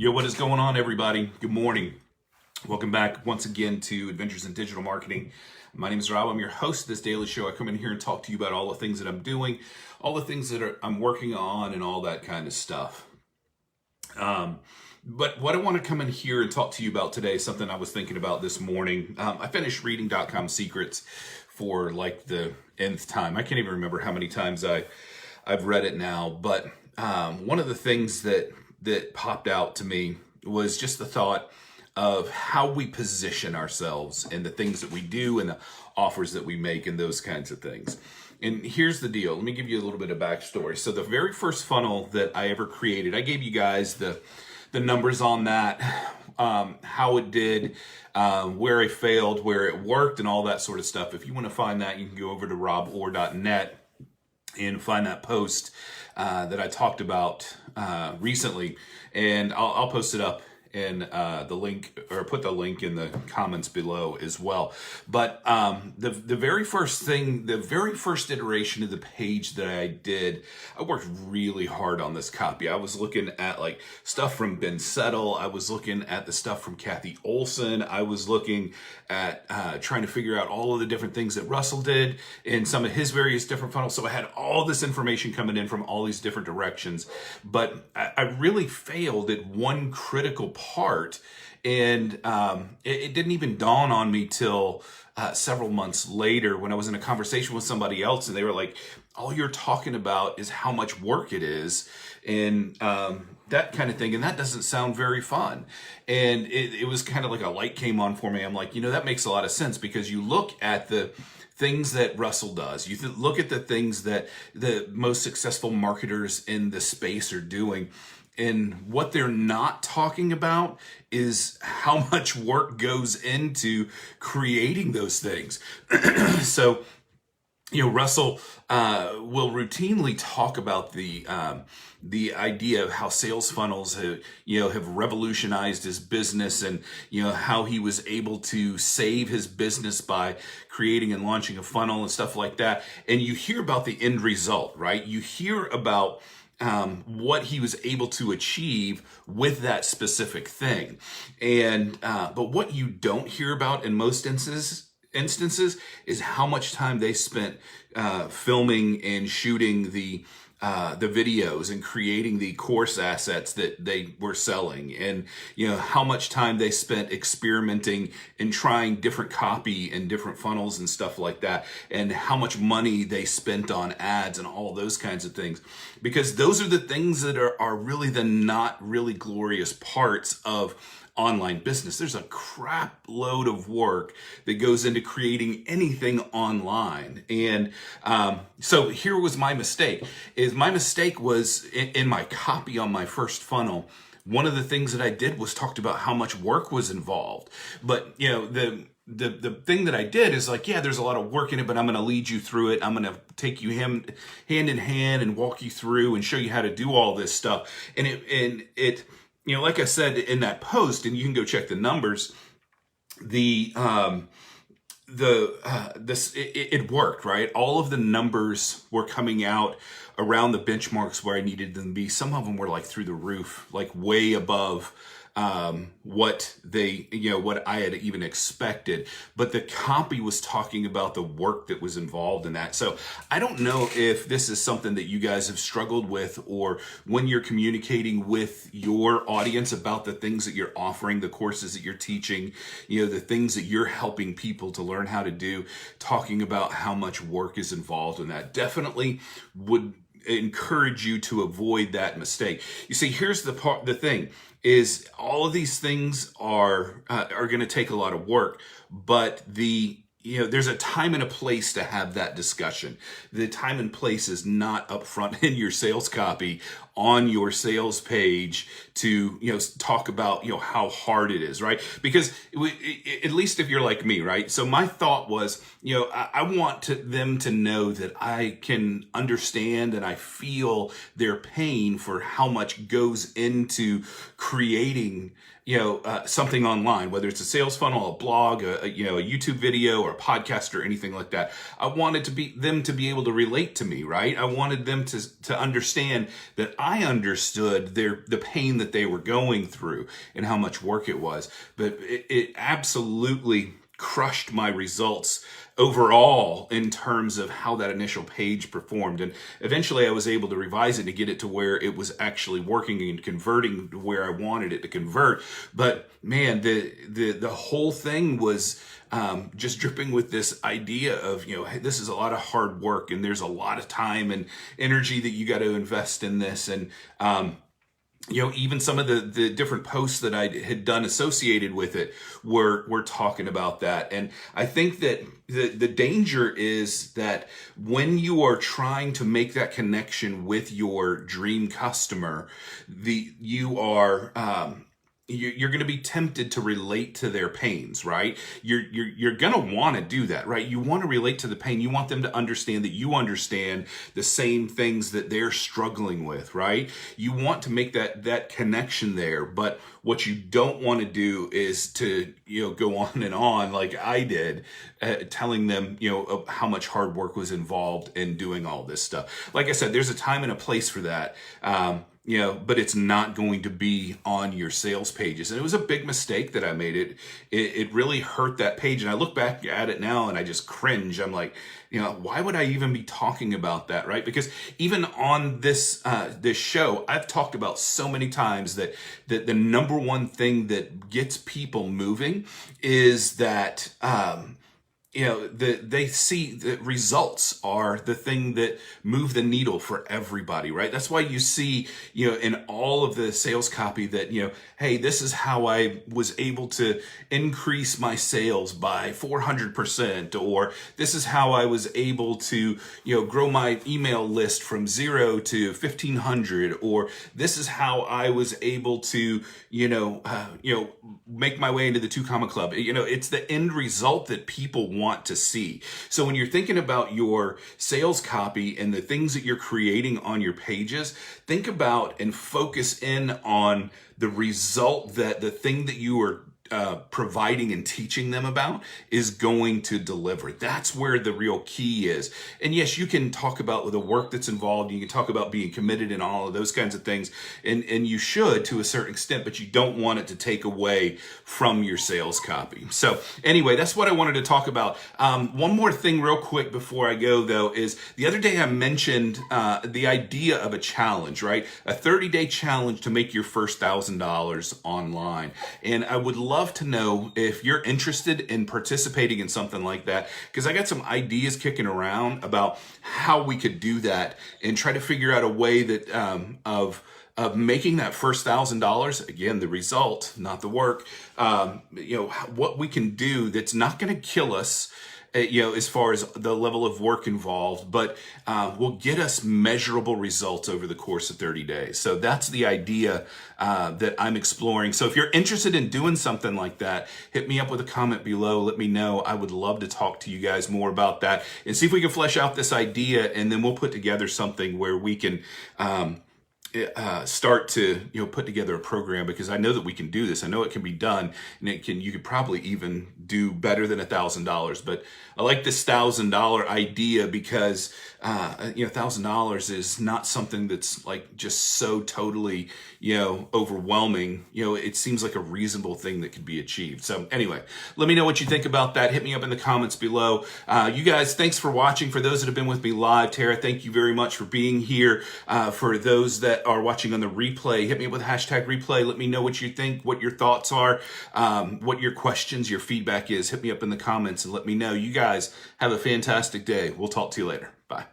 Yo, what is going on, everybody? Good morning. Welcome back once again to Adventures in Digital Marketing. My name is Rob. I'm your host of this daily show. I come in here and talk to you about all the things that I'm doing, all the things that I'm working on, and all that kind of stuff. But what I want to come in here and talk to you about today is something I was thinking about this morning. I finished reading .com Secrets for like the nth time. I can't even remember how many times I've read it now. But one of the things that popped out to me was just the thought of how we position ourselves and the things that we do and the offers that we make and those kinds of things. And here's the deal. Let me give you a little bit of backstory. So the very first funnel that I ever created, I gave you guys the numbers on that, how it did, where I failed, where it worked, and all that sort of stuff. If you want to find that, you can go over to roborr.net and find that post that I talked about recently, and I'll post it up in the link, or put the link in the comments below as well. But the very first thing, the very first iteration of the page that I did, I worked really hard on this copy. I was looking at like stuff from Ben Settle. I was looking at the stuff from Kathy Olson. I was looking at trying to figure out all of the different things that Russell did in some of his various different funnels. So I had all this information coming in from all these different directions, but I really failed at one critical part, and it didn't even dawn on me till several months later when I was in a conversation with somebody else, and they were like, all you're talking about is how much work it is, and that kind of thing, and that doesn't sound very fun. And it was kind of like a light came on for me. I'm like, that makes a lot of sense, because you look at the things that Russell does, you look at the things that the most successful marketers in the space are doing, and what they're not talking about is how much work goes into creating those things. So, Russell will routinely talk about the idea of how sales funnels have revolutionized his business, and how he was able to save his business by creating and launching a funnel and stuff like that. And you hear about the end result, right? You hear about what he was able to achieve with that specific thing, and but what you don't hear about in most instances is how much time they spent filming and shooting the videos and creating the course assets that they were selling, and how much time they spent experimenting and trying different copy and different funnels and stuff like that, and how much money they spent on ads and all those kinds of things, because those are the things that are really the not really glorious parts of online business. There's a crap load of work that goes into creating anything online. And so here was my mistake. My mistake was in my copy on my first funnel. One of the things that I did was talked about how much work was involved. But the thing that I did is like, yeah, there's a lot of work in it, but I'm going to lead you through it. I'm going to take you hand in hand and walk you through and show you how to do all this stuff. And it like I said in that post, and you can go check the numbers, it worked, right? All of the numbers were coming out around the benchmarks where I needed them to be. Some of them were like through the roof, like way above what I had even expected. But the copy was talking about the work that was involved in that. So I don't know if this is something that you guys have struggled with, or when you're communicating with your audience about the things that you're offering, the courses that you're teaching, the things that you're helping people to learn how to do, talking about how much work is involved in that. Definitely would encourage you to avoid that mistake. You see, here's the thing is, all of these things are going to take a lot of work, but there's a time and a place to have that discussion. The time and place is not up front in your sales copy on your sales page to talk about how hard it is, right? Because at least if you're like me, right? So my thought was, I want them to know that I can understand and I feel their pain for how much goes into creating something online, whether it's a sales funnel, a blog, a YouTube video, or a podcast, or anything like that. I wanted them to be able to relate to me, right? I wanted them to understand that I understood the pain that they were going through and how much work it was. But it absolutely crushed my results overall in terms of how that initial page performed. And eventually I was able to revise it to get it to where it was actually working and converting to where I wanted it to convert. But man, the whole thing was just dripping with this idea of, hey, this is a lot of hard work and there's a lot of time and energy that you got to invest in this. And even some of the different posts that I had done associated with it were talking about that. And I think that the danger is that when you are trying to make that connection with your dream customer, you're going to be tempted to relate to their pains, right? You're going to want to do that, right? You want to relate to the pain. You want them to understand that you understand the same things that they're struggling with, right? You want to make that connection there. But what you don't want to do is to, go on and on like I did, telling them, of how much hard work was involved in doing all this stuff. Like I said, there's a time and a place for that. But it's not going to be on your sales pages. And it was a big mistake that I made. It really hurt that page. And I look back at it now and I just cringe. I'm like, why would I even be talking about that, right? Because even on this show, I've talked about so many times that the number one thing that gets people moving is that they see the results are the thing that move the needle for everybody, right? That's why you see, in all of the sales copy that, hey, this is how I was able to increase my sales by 400%, or this is how I was able to, grow my email list from 0 to 1,500, or this is how I was able to, make my way into the 2 Comma Club. It's the end result that people want to see. So when you're thinking about your sales copy and the things that you're creating on your pages, think about and focus in on the result that the thing that you are providing and teaching them about is going to deliver. That's where the real key is. And yes, you can talk about the work that's involved. You can talk about being committed and all of those kinds of things. And you should to a certain extent, but you don't want it to take away from your sales copy. So anyway, that's what I wanted to talk about. One more thing real quick before I go though, is the other day I mentioned the idea of a challenge, right? A 30-day challenge to make your first $1,000 online. And I would love to know if you're interested in participating in something like that, because I got some ideas kicking around about how we could do that and try to figure out a way that of making that first $1,000, again, the result, not the work, what we can do that's not going to kill us, as far as the level of work involved, but will get us measurable results over the course of 30 days. So that's the idea that I'm exploring. So if you're interested in doing something like that, hit me up with a comment below. Let me know. I would love to talk to you guys more about that and see if we can flesh out this idea, and then we'll put together something where we can start to put together a program, because I know that we can do this. I know it can be done, and you could probably even do better than $1,000. But I like this $1,000 idea because $1,000 is not something that's like just so totally overwhelming. It seems like a reasonable thing that could be achieved. So anyway, let me know what you think about that. Hit me up in the comments below. You guys, thanks for watching. For those that have been with me live, Tara, thank you very much for being here. For those that are watching on the replay, hit me up with #replay. Let me know what you think, what your thoughts are, what your questions, your feedback is. Hit me up in the comments and let me know. You guys have a fantastic day. We'll talk to you later. Bye.